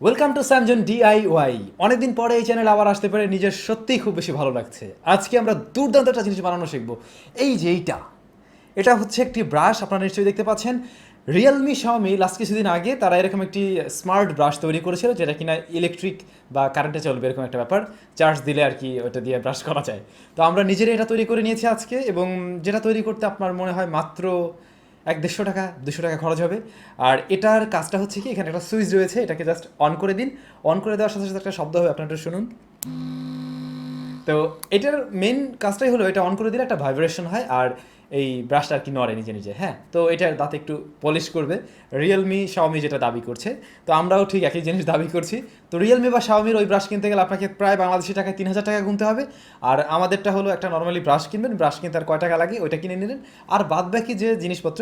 Welcome to SamZone DIY। অনেকদিন পরে এই চ্যানেলে আবার আসতে পারে নিজের সত্যিই খুব বেশি ভালো লাগছে। আজকে আমরা দুর্দান্ত একটা জিনিস বানানো শিখবো। এই যে এটা হচ্ছে একটি ব্রাশ, আপনারা নিশ্চয়ই দেখতে পাচ্ছেন। রিয়েলমি শাওমি লাস্ট কিছুদিন আগে তারা এরকম একটি স্মার্ট ব্রাশ তৈরি করেছিল, যেটা কিনা ইলেকট্রিক বা কারেন্টে চলবে এরকম একটা ব্যাপার। চার্জ দিলে আর কি ওটা দিয়ে ব্রাশ করা যায়। তো আমরা নিজেরাই এটা তৈরি করে নিয়েছি আজকে, এবং যেটা তৈরি করতে আপনার মনে হয় মাত্র 1-150 টাকা 200 টাকা খরচ হবে। আর এটার কাজটা হচ্ছে কি, এখানে একটা সুইচ রয়েছে, এটাকে জাস্ট অন করে দিন। অন করে দেওয়ার সাথে সাথে একটা শব্দ হবে, আপনারা একটু শুনুন। তো এটার মেন কাজটাই হলো, এটা অন করে দিলে একটা ভাইব্রেশন হয়, আর এই ব্রাশটা আর কি নড়ে নিজে নিজে। হ্যাঁ, তো এটার দাঁতে একটু পলিশ করবে। রিয়েলমি শাওমি যেটা দাবি করছে, তো আমরাও ঠিক একই জিনিস দাবি করছি। তো রিয়েলমি বা শাওমির ওই ব্রাশ কিনতে গেলে আপনাকে প্রায় বাংলাদেশি টাকায় 3000 টাকা গুনতে হবে। আর আমাদেরটা হলো একটা নর্মালি ব্রাশ কিনবেন, ব্রাশ কিনতে আর কয় টাকা লাগে ওইটা কিনে নিলেন। আর বাদ বাকি যে জিনিসপত্র,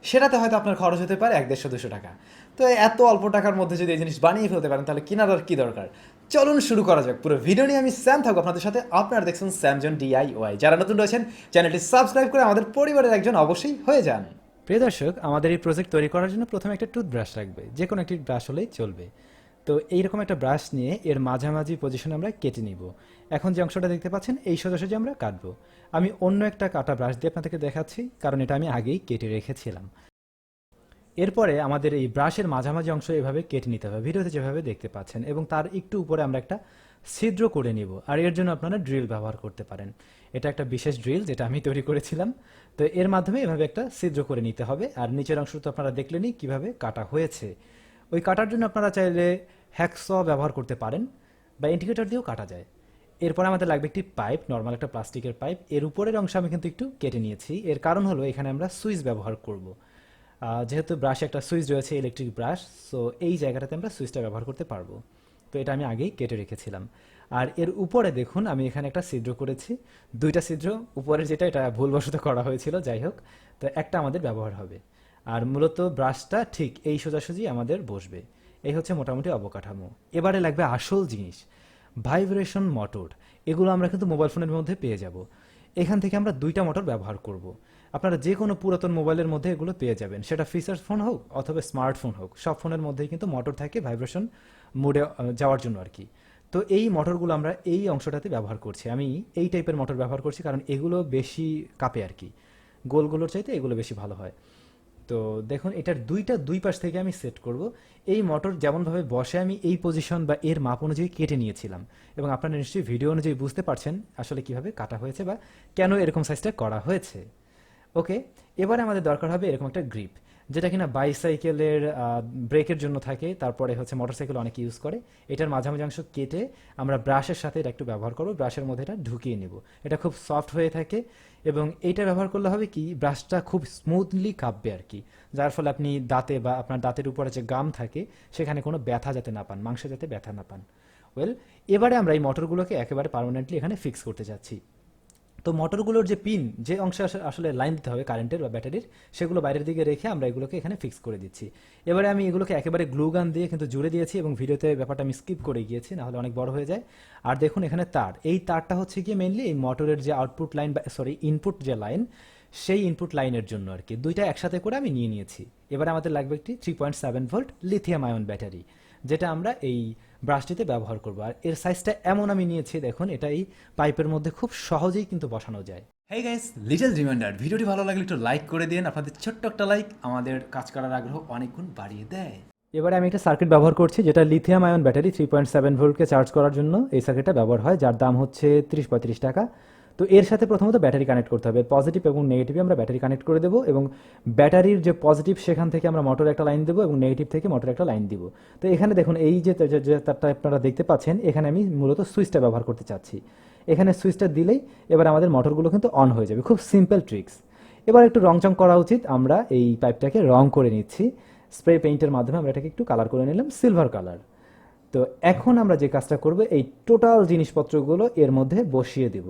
সেটাতে হয়তো আপনার খরচ হতে পারে 100-150 টাকা। তো এত অল্প টাকার মধ্যে যদি এই জিনিস বানিয়ে ফেলতে পারেন, তাহলে কেনার আর কি দরকার। চলুন শুরু করা যাক। পুরো ভিডিও নিয়ে আমি স্যাম থাকবো আপনাদের সাথে। আপনারা দেখছেন SamZone DIY। যারা নতুন রয়েছেন, চ্যানেলটি সাবস্ক্রাইব করে আমাদের পরিবারের একজন অবশ্যই হয়ে যান। প্রিয় দর্শক, আমাদের এই প্রজেক্ট তৈরি করার জন্য প্রথমে একটা টুথব্রাশ লাগবে, যে কোনো একটি ব্রাশ হলেই চলবে। তো এইরকম একটা ব্রাশ নিয়ে এর মাঝামাঝি পজিশনে আমরা কেটে নিব। এখন যে অংশটা দেখতে পাচ্ছেন, এই সোজাসুজি আমরা কাটবো। আমি অন্য একটা কাটা ব্রাশ দিয়ে আপনাদেরকে দেখাচ্ছি, কারণ এটা আমি আগেই কেটে রেখেছিলাম। এরপরে আমাদের এই ব্রাশের মাঝামাঝি অংশ এভাবে কেটে নিতে হবে, ভিডিওতে যেভাবে দেখতে পাচ্ছেন, এবং তার একটু উপরে আমরা একটা ছিদ্র করে নিব। আর এর জন্য আপনারা ড্রিল ব্যবহার করতে পারেন। এটা একটা বিশেষ ড্রিল যেটা আমি তৈরি করেছিলাম। তো এর মাধ্যমে এভাবে একটা ছিদ্র করে নিতে হবে। আর নিচের অংশ তো আপনারা দেখলেনই কিভাবে কাটা হয়েছে। ওই কাটার জন্য আপনারা চাইলে হ্যাকস ব্যবহার করতে পারেন, বা ইন্ডিকেটর দিয়েও কাটা যায়। এরপরে আমাদের লাগবে একটি পাইপ, নর্মাল একটা প্লাস্টিকের পাইপ। এর উপরের অংশ আমি কিন্তু একটু কেটে নিয়েছি, এর কারণ হলো এখানে আমরা সুইচ ব্যবহার করব। যেহেতু ব্রাশে একটা সুইচ রয়েছে, ইলেকট্রিক ব্রাশ, সো এই জায়গাটাতে আমরা সুইচটা ব্যবহার করতে পারবো। তো এটা আমি আগেই কেটে রেখেছিলাম। আর এর উপরে দেখুন, আমি এখানে একটা ছিদ্র করেছি। দুইটা ছিদ্র, উপরের যেটা এটা ভুলবশত করা হয়েছিল, যাই হোক। তো একটা আমাদের ব্যবহার হবে। আর মূলত ব্রাশটা ঠিক এই সোজাসুজি আমাদের বসবে। এই হচ্ছে মোটামুটি অবকাঠামো। এবারে লাগবে আসল জিনিস, ভাইব্রেশন মোটর। এগুলো আমরা কিন্তু মোবাইল ফোনের মধ্যে পেয়ে যাব। এখান থেকে আমরা দুইটা মোটর ব্যবহার করব। আপনারা যে কোনো পুরাতন মোবাইলের মধ্যে এগুলো পেয়ে যাবেন, সেটা ফিচার ফোন হোক অথবা স্মার্টফোন হোক, সব ফোনের মধ্যেই কিন্তু মোটর থাকে ভাইব্রেশন মোডে যাওয়ার জন্য আর কি। তো এই মোটরগুলো আমরা এই অংশটাতে ব্যবহার করছি। আমি এই টাইপের মোটর ব্যবহার করছি, কারণ এগুলো বেশি কাঁপে আর কি। গোলগুলোর চাইতে এগুলো বেশি ভালো হয়। তো দেখুন, এটার দুই পাশ থেকে আমি সেট করব। এই মোটর যেমনভাবে বসে আমি এই পজিশন বা এর মাপ অনুযায়ী কেটে নিয়েছিলাম, এবং আপনারা নিশ্চয়ই ভিডিও অনুযায়ী বুঝতে পারছেন আসলে কিভাবে কাটা হয়েছে বা কেন এরকম সাইজটা করা হয়েছে। ওকে, এবারে আমাদের দরকার হবে এরকম একটা গ্রিপ, যেটা কিনা বাইসাইকেলের ব্রেকের জন্য থাকে, তারপরে হচ্ছে মোটরসাইকেল অনেকে ইউজ করে। এটার মাঝামাঝি অংশ কেটে আমরা ব্রাশের সাথে এটা একটু ব্যবহার করবো, ব্রাশের মধ্যে এটা ঢুকিয়ে নেব। এটা খুব সফট হয়ে থাকে, এবং এইটা ব্যবহার করলে হবে কি, ব্রাশটা খুব স্মুথলি কাঁপবে আর কি। যার ফলে আপনি দাঁতে বা আপনার দাঁতের উপরে যে গাম থাকে, সেখানে কোনো ব্যথা যাতে না পান, মাংস যাতে ব্যথা না পান। ওয়েল, এবারে আমরা এই মোটরগুলোকে একেবারে পার্মানেন্টলি এখানে ফিক্স করতে যাচ্ছি। তো মোটরগুলোর যে পিন, যে অংশে আসলে লাইন দিতে হবে কারেন্টের বা ব্যাটারির, সেগুলো বাইরের দিকে রেখে আমরা এগুলোকে এখানে ফিক্স করে দিচ্ছি। এবারে আমি এগুলোকে একেবারে গ্লু গান দিয়ে কিন্তু জুড়ে দিয়েছি, এবং ভিডিওতে ব্যাপারটা আমি স্কিপ করে গিয়েছি, নাহলে অনেক বড় হয়ে যায়। আর দেখুন এখানে তার, এই তারটা হচ্ছে গিয়ে মেইনলি এই মোটরের যে আউটপুট লাইন বা সরি ইনপুট যে লাইন, সেই ইনপুট লাইনের জন্য আর কি। দুইটা একসাথে করে আমি নিয়ে নিয়েছি। এবারে আমাদের লাগবে একটি 3.7 ভোল্ট লিথিয়াম আয়ন ব্যাটারি, যেটা আমরা এই ব্রাশটিতে ব্যবহার করবো। আর এর সাইজটা এমন আমি নিয়েছি, দেখুন এটা এই পাইপের মধ্যে খুব সহজেই কিন্তু বসানো যায়। হেই গাইস, লিটল রিমাইন্ডার, ভিডিওটি ভালো লাগলে একটু লাইক করে দিন। আপনাদের ছোট্ট একটা লাইক আমাদের কাজ করার আগ্রহ অনেক গুণ বাড়িয়ে দেয়। এবারে আমি একটা সার্কিট ব্যবহার করছি, যেটা লিথিয়াম আয়ন ব্যাটারি 3.7 ভোল্টকে চার্জ করার জন্য এই সার্কিটটা ব্যবহার হয়, যার দাম হচ্ছে 30-35 টাকা। তো এর সাথে প্রথমত ব্যাটারি কানেক্ট করতে হবে। পজিটিভ এবং নেগেটিভে আমরা ব্যাটারি কানেক্ট করে দেবো, এবং ব্যাটারির যে পজিটিভ সেখান থেকে আমরা মোটর একটা লাইন দেবো, এবং নেগেটিভ থেকে মোটর একটা লাইন দিব। তো এখানে দেখুন, এই যে তারটা আপনারা দেখতে পাচ্ছেন, এখানে আমি মূলত সুইচটা ব্যবহার করতে চাচ্ছি। এখানে সুইচটা দিলেই এবার আমাদের মোটরগুলো কিন্তু অন হয়ে যাবে। খুব সিম্পল ট্রিক্স। এবার একটু রংচং করা উচিত, আমরা এই পাইপটাকে রং করে নিচ্ছি। স্প্রে পেইন্টের মাধ্যমে আমরা এটাকে একটু কালার করে নিলাম সিলভার কালার। তো এখন আমরা যে কাজটা করব, এই টোটাল জিনিসপত্রগুলো এর মধ্যে বসিয়ে দেব।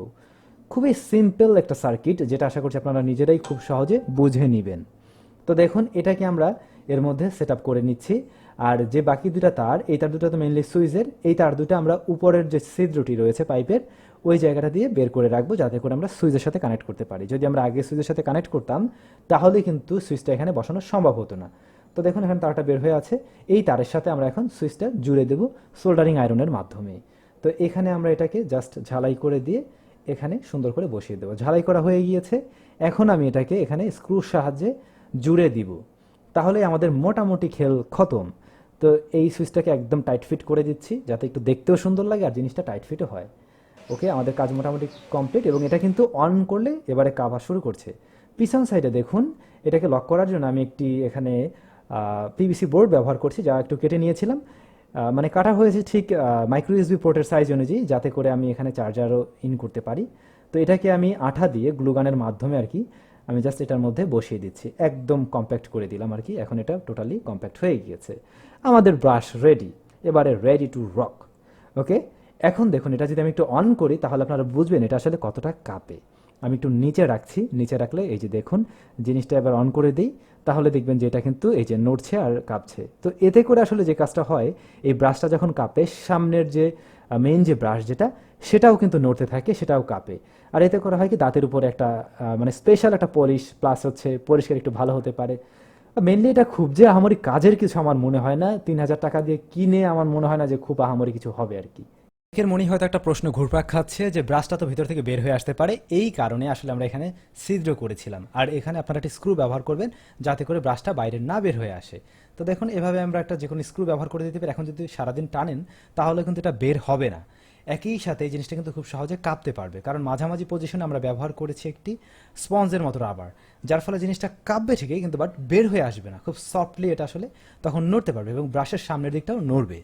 খুবই সিম্পল একটা সার্কিট, যেটা আশা করছি আপনারা নিজেরাই খুব সহজে বুঝে নেবেন। তো দেখুন, এটাকে আমরা এর মধ্যে সেট আপ করে নিচ্ছি। আর যে বাকি দুটা তার, এই তার দুটো তো মেনলি সুইচের, এই তার দুটো আমরা উপরের যে ছিদ্রটি রয়েছে পাইপের, ওই জায়গাটা দিয়ে বের করে রাখবো, যাতে করে আমরা সুইচের সাথে কানেক্ট করতে পারি। যদি আমরা আগে সুইচের সাথে কানেক্ট করতাম, তাহলে কিন্তু সুইচটা এখানে বসানো সম্ভব হতো না। তো দেখুন এখানে তারটা বের হয়ে আছে, এই তারের সাথে আমরা এখন সুইচটা জুড়ে দেব সোল্ডারিং আয়রনের মাধ্যমে। তো এখানে আমরা এটাকে জাস্ট ঝালাই করে দিয়ে এখানে সুন্দর করে বসিয়ে দেবো। ঝালাই করা হয়ে গিয়েছে, এখন আমি এটাকে এখানে স্ক্রুর সাহায্যে জুড়ে দিব, তাহলে আমাদের মোটামুটি খেল খতম। তো এই সুইচটাকে একদম টাইট ফিট করে দিচ্ছি যাতে একটু দেখতেও সুন্দর লাগে আর জিনিসটা টাইট ফিটও হয়। ওকে, আমাদের কাজ মোটামুটি কমপ্লিট এবং এটা কিন্তু অন করলে এবারে কাভার শুরু করছে। পিছন সাইডে দেখুন, এটাকে লক করার জন্য আমি একটি এখানে পিভিসি বোর্ড ব্যবহার করছি, যা একটু কেটে নিয়েছিলাম। মানে কাটা হয়েছে ঠিক মাইক্রো ইউএসবি পোর্টের সাইজ অনুযায়ী, যাতে করে আমি এখানে চার্জারও ইন করতে পারি। তো এটাকে আমি আঠা দিয়ে গ্লুগানের মাধ্যমে আর কি আমি জাস্ট এটার মধ্যে বসিয়ে দিচ্ছি, একদম কম্প্যাক্ট করে দিলাম আর কি। এখন এটা টোটালি কম্প্যাক্ট হয়ে গিয়েছে, আমাদের ব্রাশ রেডি, এবারে রেডি টু রক। ওকে, এখন দেখুন এটা যদি আমি একটু অন করি তাহলে আপনারা বুঝবেন এটা আসলে কতটা কাঁপে। আমি একটু নিচে রাখছি, নিচে রাখলে এই যে দেখুন জিনিসটা এবার অন করে দিই, তাহলে দেখবেন যে এটা কিন্তু এই যে নড়ছে আর কাঁপছে। তো এতে করে আসলে যে কাজটা হয়, এই ব্রাশটা যখন কাঁপে, সামনের যে মেইন যে ব্রাশ যেটা, সেটাও কিন্তু নড়তে থাকে, সেটাও কাঁপে। আর এতে করে হয় কি দাঁতের উপরে একটা মানে স্পেশাল একটা পলিশ প্লাস হচ্ছে পরিষ্কার একটু ভালো হতে পারে। মেনলি এটা খুব যে আহামরি কাজের কিছু আমার মনে হয় না, 3,000 টাকা দিয়ে কিনে আমার মনে হয় না যে খুব আহামরি কিছু হবে আর কি। এর মনে হয়তো একটা প্রশ্ন ঘুরপাক খাচ্ছে যে ব্রাশটা তো ভিতর থেকে বের হয়ে আসতে পারে, এই কারণে আসলে আমরা এখানে ছিদ্র করেছিলাম। আর এখানে আপনারা একটা স্ক্রু ব্যবহার করবেন যাতে করে ব্রাশটা বাইরে না বের হয়ে আসে। তো দেখুন এভাবে আমরা একটা যে কোনো স্ক্রু ব্যবহার করে দিতে পারি। এখন যদি সারাদিন টানেন তাহলে কিন্তু এটা বের হবে না। একই সাথে এই জিনিসটা কিন্তু খুব সহজে কাঁপতে পারবে, কারণ মাঝামাঝি পজিশনে আমরা ব্যবহার করেছি একটি স্পঞ্জের মতো রাবার, যার ফলে জিনিসটা কাঁপবে ঠিকই কিন্তু বাট বের হয়ে আসবে না, খুব সফটলি এটা আসলে তখন নড়তে পারবে এবং ব্রাশের সামনের দিকটাও নড়বে।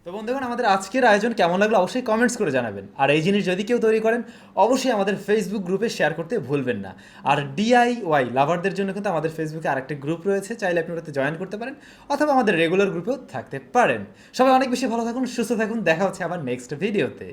তো বন্ধুগণ, আমাদের আজকের আয়োজন কেমন লাগলো অবশ্যই কমেন্টস করে জানাবেন। আর এই জিনিস যদি কেউ তৈরি করেন অবশ্যই আমাদের ফেসবুক গ্রুপে শেয়ার করতে ভুলবেন না। আর ডিআইওয়াই লাভারদের জন্য কিন্তু আমাদের ফেসবুকে আরেকটা গ্রুপ রয়েছে, চাইলে আপনি ওটাতে জয়েন করতে পারেন অথবা আমাদের রেগুলার গ্রুপেও থাকতে পারেন। সবাই অনেক বেশি ভালো থাকুন, সুস্থ থাকুন, দেখা হচ্ছে আবার নেক্সট ভিডিওতে।